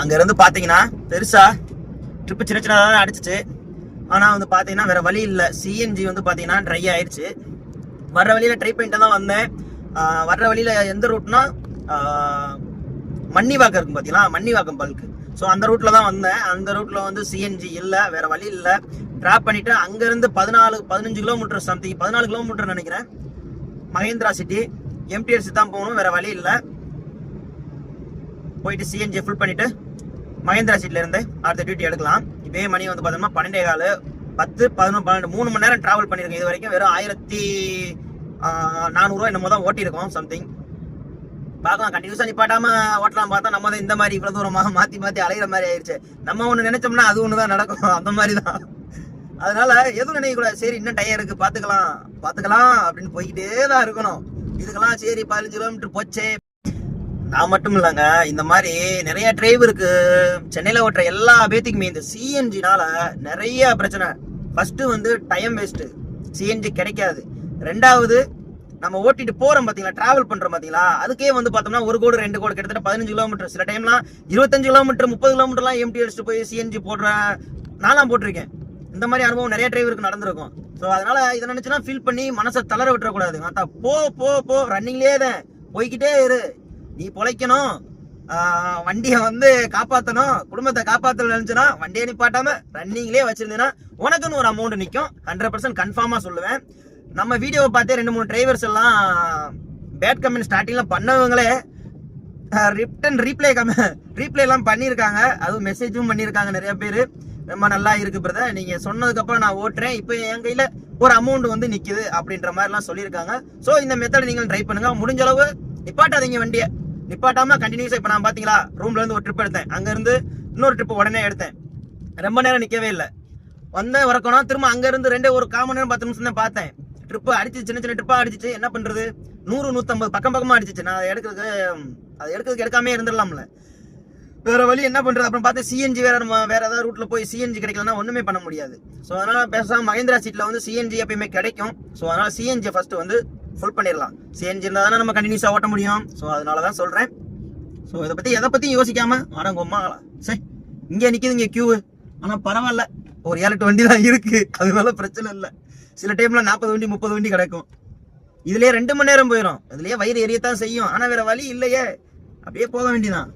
அங்கேருந்து பார்த்தீங்கன்னா பெருசாக ட்ரிப்பு சின்ன சின்னதாக தான் அடிச்சிச்சு. ஆனால் வந்து பார்த்தீங்கன்னா வேறு வழி இல்லை. சிஎன்ஜி வந்து பார்த்தீங்கன்னா ட்ரை ஆயிடுச்சு. வர்ற வழியில் ட்ரை பண்ணிட்டு தான் வந்தேன். வர்ற வழியில் எந்த ரூட்னா மன்னிவாக்கம் இருக்கும் பார்த்தீங்களா, மன்னிவாக்கம் பல்க்கு. ஸோ அந்த ரூட்டில் தான் வந்தேன். அந்த ரூட்டில் வந்து சிஎன்ஜி இல்லை, வேறு வழி இல்லை. ட்ராப் பண்ணிவிட்டு அங்கேருந்து 15 கிலோமீட்டர் சம்திங் 14 கிலோமீட்டர் நினைக்கிறேன், மகேந்திரா சிட்டி எம்டிஎஸ் தான் போகணும், வேறு வழி இல்லை. போயிட்டு சிஎன்ஜி ஃபுல் பண்ணிவிட்டு மகேந்திரா சீட்லேருந்து அடுத்த டியூட்டி எடுக்கலாம். இப்போயே மணி வந்து பார்த்தோம்னா 12:15, 10, 11, 12 3 மணி நேரம் ட்ராவல் பண்ணியிருக்கேன். இது வரைக்கும் வெறும் 1400 என்னமோ தான் ஓட்டியிருக்கோம் சம்திங். பார்க்கலாம், கண்டினியூஸாக நிப்பாட்டாமல் ஓட்டலாம் பார்த்தா நம்ம தான் இந்த மாதிரி இவ்வளோ தூரமாக மாற்றி அலைகிற மாதிரி ஆயிடுச்சு. நம்ம ஒன்று நினைச்சோம்னா அது ஒன்று தான் நடக்கும், அந்த மாதிரி தான். அதனால எதுவும் நினைக்கக்கூடாது, சரி இன்னும் டயர் இருக்குது பார்த்துக்கலாம் அப்படின்னு போய்கிட்டே தான் இருக்கணும். இதுக்கெல்லாம் சரி 15 கிலோமீட்டர் போச்சே. நான் மட்டும் இல்லைங்க, இந்த மாதிரி நிறைய டிரைவருக்கு சென்னையில் ஓட்டுற எல்லா பேத்துக்குமே இந்த சிஎன்ஜினால நிறைய பிரச்சனை. ஃபர்ஸ்ட்டு வந்து டைம் வேஸ்ட்டு, சிஎன்ஜி கிடைக்காது. ரெண்டாவது நம்ம ஓட்டிட்டு போகிறோம் பார்த்தீங்களா, ட்ராவல் பண்ணுறோம் பார்த்தீங்களா, அதுக்கே வந்து பார்த்தோம்னா 1 கோடு 2 கோடு கிட்டத்தட்ட 15 கிலோமீட்டர், சில டைம்லாம் 25 கிலோமீட்டர் 30 கிலோமீட்டர்லாம் எம்டி அடிச்சுட்டு போய் சிஎன்ஜி நான்லாம் போட்டிருக்கேன். இந்த மாதிரி அனுபவம் நிறைய டிரைவருக்கு நடந்திருக்கும். ஸோ அதனால இதை நினைச்சுன்னா ஃபீல் பண்ணி மனசை தளர விட்டுறக்கூடாது. மாத்தா போ ரன்னிங்லேயே தான் போய்கிட்டே இரு. நீ பொழைக்கணும், வண்டியை வந்து காப்பாற்றணும், குடும்பத்தை காப்பாற்றணும் நினைச்சுன்னா வண்டியை நிப்பாட்டாம ரன்னிங்லேயே வச்சிருந்தீங்கன்னா உனக்குன்னு ஒரு அமௌண்ட் நிற்கும். 100% கன்ஃபார்மாக சொல்லுவேன். நம்ம வீடியோவை பார்த்தே 2-3 டிரைவர்ஸ் எல்லாம் பேட் கமெண்ட் ஸ்டார்டிங்கில் பண்ணவங்களே ரிட்டன் ரீப்ளே எல்லாம் பண்ணியிருக்காங்க. அதுவும் மெசேஜும் பண்ணியிருக்காங்க நிறைய பேர். ரொம்ப நல்லா இருக்கு பிரதர், நீங்கள் சொன்னதுக்கப்புறம் நான் ஓட்டுறேன், இப்போ என் கையில் ஒரு அமௌண்ட் வந்து நிற்கிது அப்படின்ற மாதிரிலாம் சொல்லியிருக்காங்க. ஸோ இந்த மெத்தட் நீங்கள் ட்ரை பண்ணுங்க. முடிஞ்ச அளவு நிப்பாட்டாதீங்க, வண்டியை நிப்பாட்டாமல் கண்டினியூஸாக. இப்போ நான் பார்த்தீங்களா ரூம்லேருந்து ஒரு ட்ரிப் எடுத்தேன், அங்கேருந்து இன்னொரு ட்ரிப்பு உடனே எடுத்தேன். ரொம்ப நேரம் நிற்கவே இல்லை, வந்தேன் வரக்கணும். திரும்ப அங்கேருந்து ஒரு 1/4 மணி நேரம் 10 நிமிஷம் தான் பார்த்தேன். ட்ரிப்பு அடிச்சு சின்ன ட்ரிப்பாக அடிச்சிச்சு. என்ன பண்ணுறது, 100-150 பக்கமாக அடிச்சிச்சு. நான் அதை எடுக்கிறதுக்கு எடுக்காமே இருந்துடலாம்ல, வேற வழி என்ன பண்றது. அப்புறம் பார்த்தா சிஎன்ஜி வேற ஏதாவது ரூட்ல போய் சிஎன்ஜி கிடைக்கலன்னா ஒண்ணுமே பண்ண முடியாது. ஸோ அதனால பேசாம மகேந்திரா சீட்ல வந்து சிஎன்ஜி எப்பயுமே கிடைக்கும். ஸோ அதனால சிஎன்ஜி ஃபர்ஸ்ட் வந்து ஃபுல் பண்ணிடலாம். சிஎன்ஜி இருந்தால் தானே நம்ம கண்டினியூஸா ஓட்ட முடியும். ஸோ அதனால தான் சொல்றேன். ஸோ எதை பத்தி யோசிக்காம ஆடங்கம்மா சரி இங்கே நிக்குதுங்க கியூ. ஆனா பரவாயில்ல, ஒரு 7-8 வண்டி தான் இருக்கு, அதனால பிரச்சனை இல்லை. சில டைம்ல 40 வண்டி 30 வண்டி கிடைக்கும். இதுலயே 2 மணி நேரம் போயிடும். இதுலயே வயிறு எரியத்தான் செய்யும். ஆனா வேற வழி இல்லையே, அப்படியே போக வேண்டியதான்.